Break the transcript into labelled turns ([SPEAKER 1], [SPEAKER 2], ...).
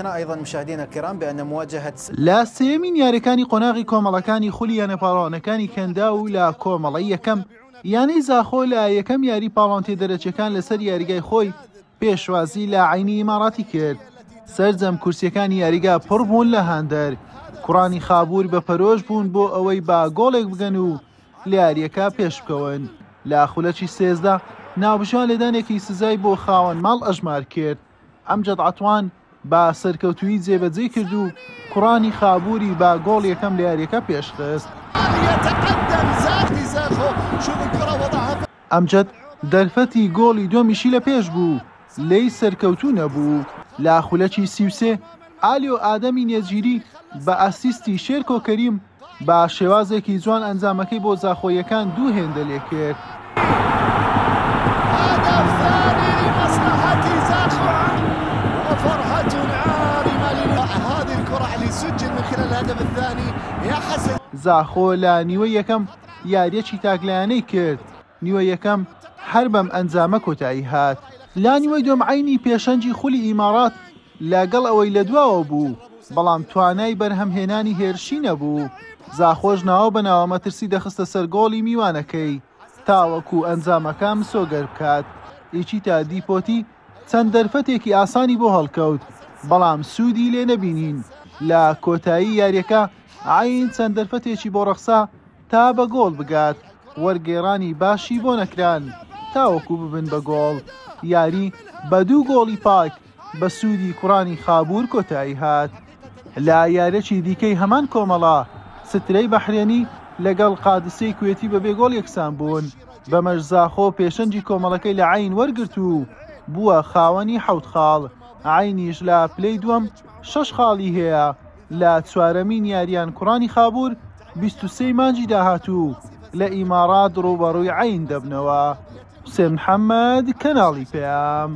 [SPEAKER 1] ذكرتنا أيضا مشاهدينا الكرام بأن مواجهة
[SPEAKER 2] لا سێمین یاریەکانی قۆناغی کۆمەڵەکانی خولی یانەپاڵۆنەکانی کەندا و لە کۆمەڵی یەکەم یانەی زاخۆ لە یەکەم یاری پاڵۆنتێ دەرەچەکان لەسەر یاریگای خۆی پێشوازی لە عینی ئیماراتی کرد. سەرجەم کورسیەکانی یاریگا پڕ بوون لە هەندەر، کوڕانی خابوور بە پەرۆش بوون بۆ ئەوەی با گۆڵێک بگەن و لە یاریەکە پێش بکەون. لە خولەکی سێزدا ناوبژان لێدانێکی سزای بۆ خاوەن ماڵ ئەژمار کرد. ئەمجەد عەتوان با سەرکەوتووی جێبەجێ کرد و کوڕانی خابووری با گۆڵ یەکەم لە یاریەکە پێشخست. ئەمجەد دەرفەتی گۆڵی دۆمیشی لە پێش بوو، لێی سەرکەوتوو نەبوو. لە خولەکی سیوسێ ئالیۆ ئادەمی نێجیری بە ئەسیستی شێرکۆ کەریم با شێوازێکی جوان ئەنجامەکەی بۆ زاخۆیەکان دوو هێندە لێ کرد. زاخۆ لە نیوەی یەکەم یاریەکی تاکلایانەی کرد، نیوە یەکەم هەر بەم ئەنجامە کۆتایی هات. لا نیوەی دۆم عینی پێشەنجی خولی ئیمارات لەگەڵ ئەوەی لە دواوە بوو، بەڵام توانای بەرهەمهێنانی هێرشی نەبوو. زاخۆش ناوە بەناوە مەترسی دەخستە سەر گۆڵی میوانەکەی تاوەکو ئەنجامەکە مسۆگەر بکات. ئیچی تا دیپۆتی چەند دەرفەتێکی ئاسانی بۆ هەڵکەوت، بەڵام سوودی لێ نەبینین. لە کۆتایی یاریەکە عین چەند دەرفەتێکی بۆ ڕەخسا تا بە گۆڵ بگات، وەرگێڕانی باشی بۆ نەکران تاوەکو ببن بە گۆڵ. یاری بە دوو گۆڵی پاک بە سوودی کوڕانی خابوور کۆتایی هات. لە یارێکی دیکەی هەمان کۆمەڵا سترەی بەحرێنی لەگەڵ قادسەی کوێتی بە بێگۆڵ یەکسان بوون. بەمەش زاخۆ پێشەنجی کۆمەڵەکەی لە عین وەرگرت و بووە خاوەنی 7 خاڵ. عینیش لە پلەی دووەم 6 خاڵی هەیە. لە چوارەمین یاریان کوڕانی خابوور 23 مانجی داهاتوو لە ئیمارات ڕوبەڕووی عین دەبنەوە. حوسێن محەممەد، کەناڵی پێام.